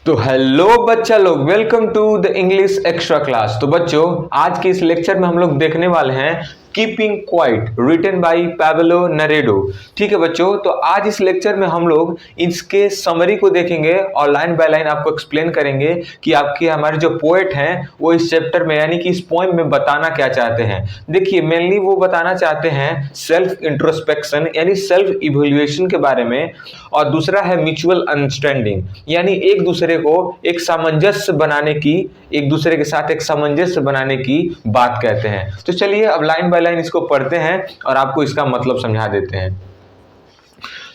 तो हेलो बच्चा लोग, welcome to the English extra class. तो बच्चों, आज के इस लेक्चर में हम लोग देखने वाले हैं keeping quiet, written by Pablo Neruda. ठीक है बच्चों, तो आज इस लेक्चर में हम लोग इसके समरी को देखेंगे और लाइन बाय लाइन आपको एक्सप्लेन करेंगे कि आपके हमारे जो पोएट हैं वो इस चैप्टर में यानी कि इस पोएम में बताना क्या चाहते हैं। देखिए, मेनली वो बताना चाहते हैं सेल्फ इंट्रोस्पेक्शन यानी सेल्फ इवैल्यूएशन के बारे में, और दूसरा है म्यूचुअल अंडरस्टैंडिंग यानी एक दूसरे को एक सामंजस्य बनाने की, एक दूसरे के साथ एक सामंजस्य बनाने की बात कहते हैं। तो चलिए अब लाइन बाय लाइन इसको पढ़ते हैं और आपको इसका मतलब समझा देते हैं।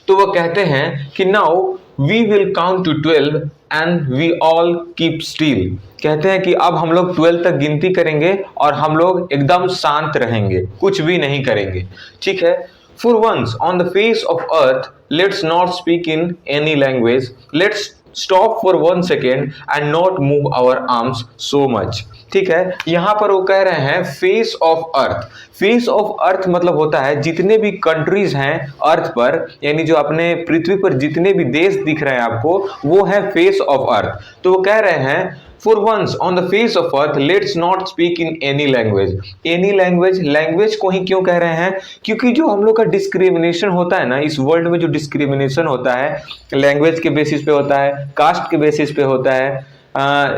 तो वो कहते हैं कि now we will count to 12 and we all keep still. कहते हैं कि अब हम लोग 12 तक गिनती करेंगे और हम लोग एकदम शांत रहेंगे, कुछ भी नहीं करेंगे। ठीक है। For once on the face of earth, let's not speak in any language. Let's stop for 1 second and not move our arms so much. ठीक है, यहां पर वो कह रहे हैं face of earth. Face of earth मतलब होता है जितने भी कंट्रीज हैं अर्थ पर, यानी जो अपने पृथ्वी पर जितने भी देश दिख रहे हैं आपको, वो है फेस ऑफ अर्थ। तो वो कह रहे हैं For once on the face of earth, let's not speak in any language. Any language, language को ही क्यों कह रहे हैं? क्योंकि जो हम लोग का डिस्क्रिमिनेशन होता है ना, इस वर्ल्ड में जो डिस्क्रिमिनेशन होता है लैंग्वेज के बेसिस पे होता है, कास्ट के बेसिस पे होता है,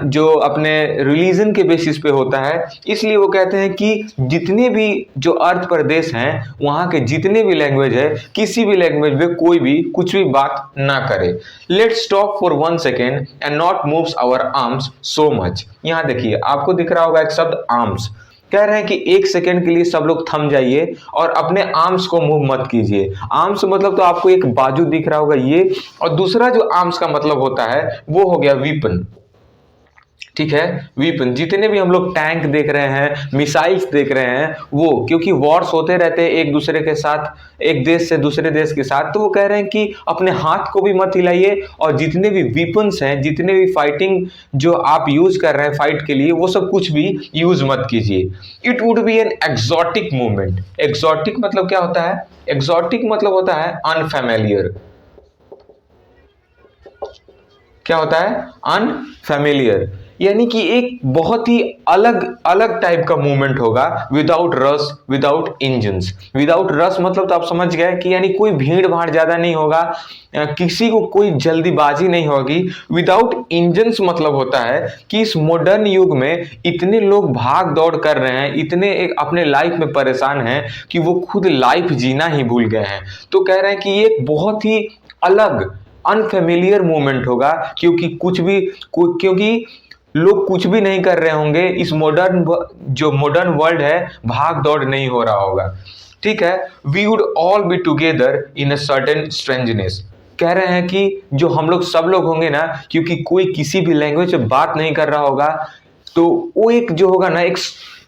जो अपने रिलीजन के बेसिस पे होता है। इसलिए वो कहते हैं कि जितने भी जो अर्थ पर देश हैं वहाँ के जितने भी लैंग्वेज है, किसी भी लैंग्वेज में कोई भी कुछ भी बात ना करे। Let's stop for 1 second and not moves our arms so much. यहाँ देखिए, आपको दिख रहा होगा एक शब्द आर्म्स। कह रहे हैं कि 1 सेकेंड के लिए सब लोग थम जाइए और अपने आर्म्स को मूव मत कीजिए। आर्म्स मतलब तो आपको एक बाजू दिख रहा होगा ये, और दूसरा जो आर्म्स का मतलब होता है वो हो गया वीपन। ठीक है, वीपन। जितने भी हम लोग टैंक देख रहे हैं, मिसाइल्स देख रहे हैं, वो क्योंकि वॉर्स होते रहते हैं एक दूसरे के साथ, एक देश से दूसरे देश के साथ, तो वो कह रहे हैं कि अपने हाथ को भी मत हिलाइए और जितने भी वीपन्स हैं, जितने भी फाइटिंग जो आप यूज कर रहे हैं फाइट के लिए, वो सब कुछ भी यूज मत कीजिए। It would be an exotic movement. Exotic मतलब क्या होता है? एक्सोटिक मतलब होता है अनफैमिलियर। क्या होता है? अनफैमिलियर, यानी कि एक बहुत ही अलग अलग टाइप का मूवमेंट होगा। Without rush, without engines. Without rush मतलब तो आप समझ गए कि यानी कोई भीड़ भाड़ ज्यादा नहीं होगा, किसी को कोई जल्दीबाजी नहीं होगी। विदाउट इंजन्स मतलब होता है कि इस मॉडर्न युग में इतने लोग भाग दौड़ कर रहे हैं, इतने एक अपने लाइफ में परेशान हैं कि वो खुद लाइफ जीना ही भूल गए हैं। तो कह रहे हैं कि ये बहुत ही अलग अनफेमिलियर मूवमेंट होगा, क्योंकि लोग कुछ भी नहीं कर रहे होंगे। इस जो मॉडर्न वर्ल्ड है, भाग दौड़ नहीं हो रहा होगा। ठीक है। We would all be together in a certain strangeness. कह रहे हैं कि जो हम लोग सब लोग होंगे ना, क्योंकि कोई किसी भी लैंग्वेज में बात नहीं कर रहा होगा, तो वो एक जो होगा ना, एक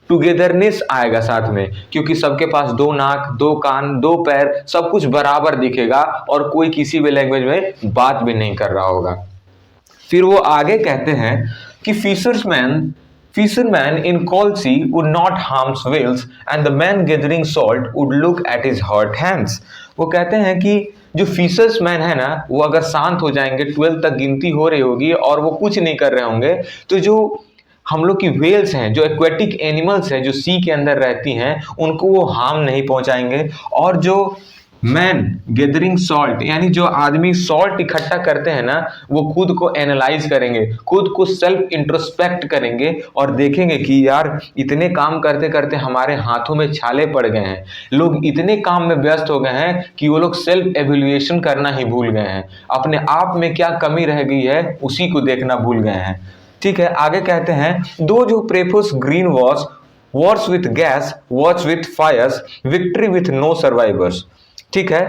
टुगेदरनेस आएगा साथ में, क्योंकि सबके पास 2 नाक, 2 कान, 2 पैर, सब कुछ बराबर दिखेगा और कोई किसी भी लैंग्वेज में बात भी नहीं कर रहा होगा। फिर वो आगे कहते हैं कि fisherman in Colchi would not harm whales and the man gathering salt would look at his hurt hands. वो कहते हैं कि जो फिशर्समैन है ना, वो अगर शांत हो जाएंगे, 12 तक गिनती हो रही होगी और वो कुछ नहीं कर रहे होंगे, तो जो हम लोग की व्हेल्स हैं, जो एक्वेटिक एनिमल्स हैं, जो सी के अंदर रहती हैं, उनको वो हार्म नहीं पहुंचाएंगे। और जो मैन गैदरिंग सॉल्ट, यानी जो आदमी सॉल्ट इकट्ठा करते हैं ना, वो खुद को एनालाइज करेंगे, खुद को सेल्फ इंट्रोस्पेक्ट करेंगे और देखेंगे कि यार इतने काम करते करते हमारे हाथों में छाले पड़ गए हैं। लोग इतने काम में व्यस्त हो गए हैं कि वो लोग सेल्फ एवेल्युएशन करना ही भूल गए हैं, अपने आप में क्या कमी रह गई है उसी को देखना भूल गए हैं। ठीक है। आगे कहते हैं दो जो prefers green wars with gas, wars with fires, victory with no survivors. ठीक है।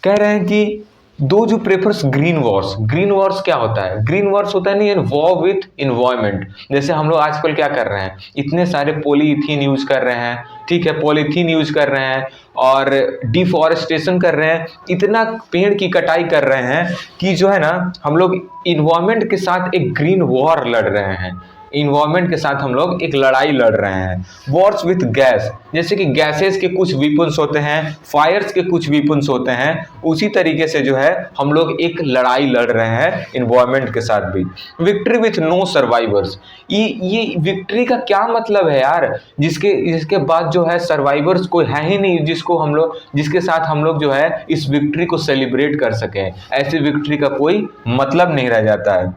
कह रहे हैं कि दो जो प्रेफर्स ग्रीन वॉर्स क्या होता है? ग्रीन वॉर्स होता है नहीं, वॉर विथ इन्वायरमेंट। जैसे हम लोग आजकल क्या कर रहे हैं, इतने सारे पॉलीथीन यूज कर रहे हैं। ठीक है, पॉलीथीन यूज कर रहे हैं और डिफॉरेस्टेशन कर रहे हैं, इतना पेड़ की कटाई कर रहे हैं कि जो है ना, हम लोग इन्वायरमेंट के साथ एक ग्रीन वॉर लड़ रहे हैं। इन्वायरमेंट के साथ हम लोग एक लड़ाई लड़ रहे हैं। वॉर्स विथ गैस, जैसे कि गैसेस के कुछ वीपन्स होते हैं, फायर्स के कुछ वीपन्स होते हैं, उसी तरीके से जो है हम लोग एक लड़ाई लड़ रहे हैं इन्वायरमेंट के साथ भी। विक्ट्री विथ नो सर्वाइवर्स, ये विक्ट्री का क्या मतलब है यार, जिसके बाद जो है सर्वाइवर्स कोई है ही नहीं जिसके साथ हम लोग जो है इस विक्ट्री को सेलिब्रेट कर सकें। ऐसी विक्ट्री का कोई मतलब नहीं रह जाता है।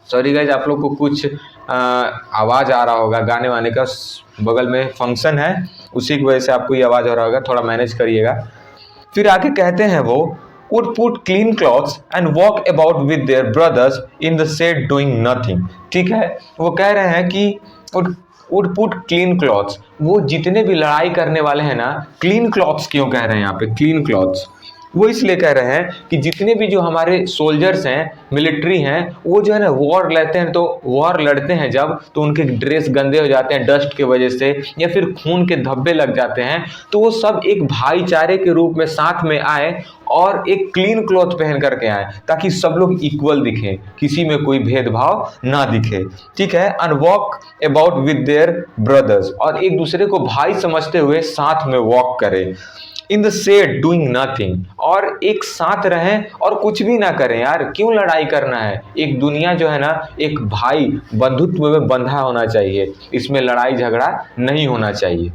सॉरी गाइज, आप लोग को कुछ आवाज़ आ रहा होगा, गाने वाने का बगल में फंक्शन है, उसी की वजह से आपको ये आवाज़ आ रहा होगा, थोड़ा मैनेज करिएगा। फिर आगे कहते हैं वो would put clean clothes and walk about with their brothers in the shed doing nothing। ठीक है, वो कह रहे हैं कि would put clean clothes, वो जितने भी लड़ाई करने वाले हैं ना, clean clothes क्यों कह रहे हैं यहाँ पे clean clothes, वो इसलिए कह रहे हैं कि जितने भी जो हमारे सोल्जर्स हैं, मिलिट्री हैं, वो जो है ना वॉर लेते हैं, तो वॉर लड़ते हैं जब, तो उनके ड्रेस गंदे हो जाते हैं डस्ट की वजह से, या फिर खून के धब्बे लग जाते हैं, तो वो सब एक भाईचारे के रूप में साथ में आए और एक क्लीन क्लॉथ पहन करके आए, ताकि सब लोग इक्वल दिखें, किसी में कोई भेदभाव ना दिखे। ठीक है, and walk about with their brothers, और एक दूसरे को भाई समझते हुए साथ में वॉक करें। In the shade doing nothing, और एक साथ रहें और कुछ भी ना करें। यार क्यों लड़ाई करना है, एक दुनिया जो है ना एक भाई बंधुत्व में बंधा होना चाहिए, इसमें लड़ाई झगड़ा नहीं होना चाहिए।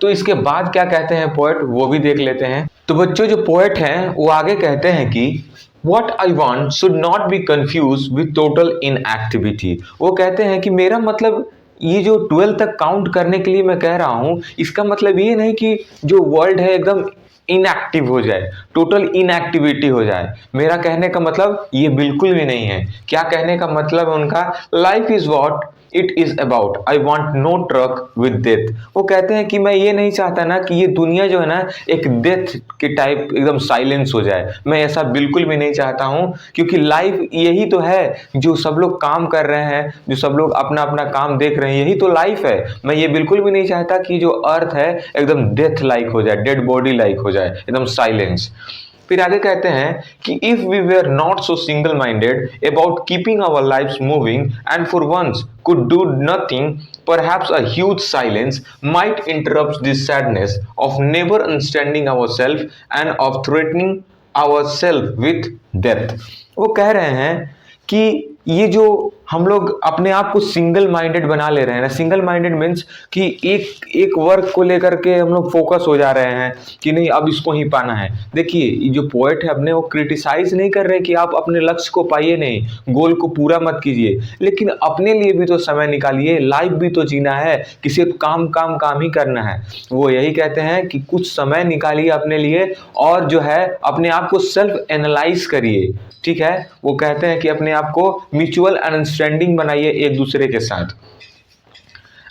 तो इसके बाद क्या कहते हैं पोएट, वो भी देख लेते हैं। तो बच्चों जो पोएट हैं वो आगे कहते हैं कि What I want should not be confused with total inactivity। वो कहते हैं कि मेरा मतलब ये जो 12 तक काउंट करने के लिए मैं कह रहा हूँ, इसका मतलब ये नहीं कि जो वर्ल्ड है एकदम इनएक्टिव हो जाए, टोटल इनएक्टिविटी हो जाए। मेरा कहने का मतलब ये बिल्कुल भी नहीं है। क्या कहने का मतलब है उनका, life is what it is about, I want no truck with death. वो कहते हैं कि मैं ये नहीं चाहता ना कि ये दुनिया जो है ना एक डेथ के टाइप एकदम साइलेंस हो जाए, मैं ऐसा बिल्कुल भी नहीं चाहता हूँ, क्योंकि लाइफ यही तो है, जो सब लोग काम कर रहे हैं, जो सब लोग अपना अपना काम देख रहे हैं, यही तो लाइफ है। मैं ये बिल्कुल भी नहीं चाहता कि जो अर्थ है एकदम डेथ लाइक हो जाए, डेड बॉडी लाइक हो जाए, एकदम साइलेंस। फिर आगे कहते हैं कि if we were not so single minded about keeping our lifes moving and for once could do nothing, perhaps a huge silence might interrupt this sadness of never understanding ourselves and of threatening ourselves with death। वो कह रहे हैं कि ये जो हम लोग अपने आप को सिंगल माइंडेड बना ले रहे हैं ना, सिंगल माइंडेड मीन्स कि एक वर्क को लेकर के हम लोग फोकस हो जा रहे हैं कि नहीं अब इसको ही पाना है। देखिए ये जो पोएट है अपने, वो क्रिटिसाइज नहीं कर रहे कि आप अपने लक्ष्य को पाइए नहीं, गोल को पूरा मत कीजिए, लेकिन अपने लिए भी तो समय निकालिए, लाइफ भी तो जीना है, किसी काम ही करना है। वो यही कहते हैं कि कुछ समय निकालिए अपने लिए और जो है अपने आप को सेल्फ एनालाइज करिए। ठीक है, वो कहते हैं कि अपने आप को म्यूचुअल अंडरस्टैंडिंग बनाइए एक दूसरे के साथ।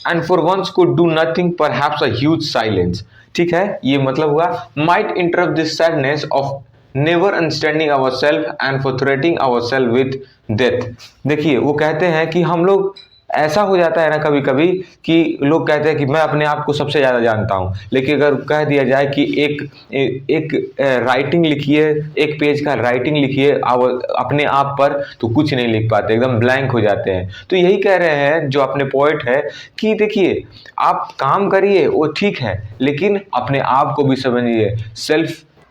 And for once could do nothing perhaps a huge silence. ठीक है, ये मतलब हुआ might interrupt this sadness of never understanding our self and for threatening our self with death. देखिए वो कहते हैं कि हम लोग ऐसा हो जाता है ना कभी कभी कि लोग कहते हैं कि मैं अपने आप को सबसे ज़्यादा जानता हूँ, लेकिन अगर कह दिया जाए कि एक राइटिंग लिखिए, एक पेज का राइटिंग लिखिए अपने आप पर, तो कुछ नहीं लिख पाते, एकदम ब्लैंक हो जाते हैं। तो यही कह रहे हैं जो अपने पोएट है कि देखिए आप काम करिए वो ठीक है, लेकिन अपने आप को भी समझिए,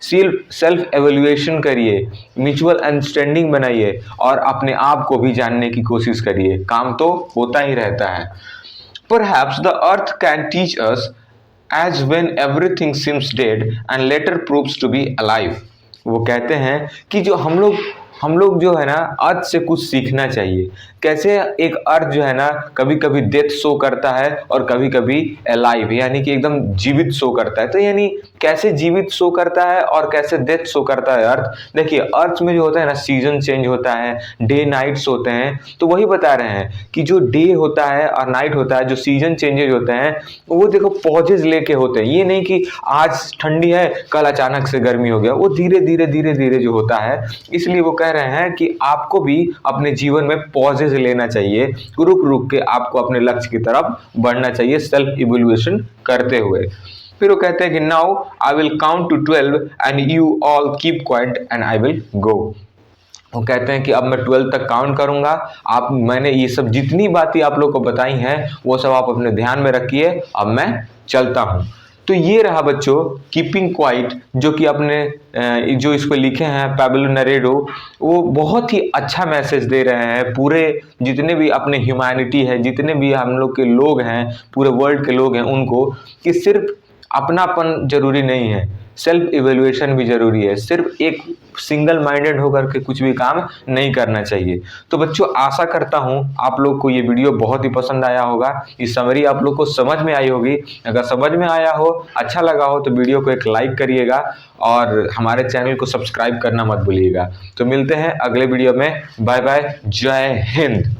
सेल्फ एवेल्युएशन करिए, म्यूचुअल अंडरस्टैंडिंग बनाइए और अपने आप को भी जानने की कोशिश करिए। काम तो होता ही रहता है। Perhaps the earth can teach us as when everything seems dead and later proves to be alive। वो कहते हैं कि जो हम लोग जो है ना अर्थ से कुछ सीखना चाहिए। कैसे एक अर्थ जो है ना कभी कभी डेथ शो करता है और कभी कभी अलाइव, यानी कि एकदम जीवित शो करता है। तो यानी कैसे जीवित शो करता है और कैसे डेथ शो करता है अर्थ। देखिए अर्थ में जो होता है ना सीजन चेंज होता है, डे नाइट्स होते हैं, तो वही बता रहे हैं कि जो डे होता है और नाइट होता है, जो सीजन चेंजेज होते हैं, वो देखो पॉजेज लेके होते हैं। ये नहीं कि आज ठंडी है कल अचानक से गर्मी हो गया, वो धीरे धीरे जो होता है। इसलिए वो कह रहे हैं कि आपको भी अपने जीवन में पॉजेज लेना चाहिए, रुक के आपको अपने लक्ष्य की तरफ बढ़ना चाहिए, सेल्फ इवैल्यूएशन करते हुए। फिर वो कहते हैं कि now I will count to 12 and you all keep quiet and I will go. वो कहते हैं कि अब मैं 12 तक काउंट करूंगा। आप मैंने ये सब जितनी बातें आप लोग को बताई हैं वो सब आप अपने ध्यान में रखिए। अब मैं चलता हूं। तो ये रहा बच्चों कीपिंग क्वाइट, जो कि अपने जो इसको लिखे हैं पाब्लो नेरुदा, वो बहुत ही अच्छा मैसेज दे रहे हैं पूरे जितने भी अपने ह्यूमैनिटी है, जितने भी हम लोग के लोग हैं, पूरे वर्ल्ड के लोग हैं उनको, कि सिर्फ अपनापन जरूरी नहीं है, सेल्फ इवेल्युएशन भी जरूरी है। सिर्फ एक सिंगल माइंडेड होकर के कुछ भी काम नहीं करना चाहिए। तो बच्चों आशा करता हूं आप लोग को ये वीडियो बहुत ही पसंद आया होगा, ये समरी आप लोग को समझ में आई होगी। अगर समझ में आया हो, अच्छा लगा हो, तो वीडियो को एक लाइक करिएगा और हमारे चैनल को सब्सक्राइब करना मत भूलिएगा। तो मिलते हैं अगले वीडियो में। बाय बाय, जय हिंद।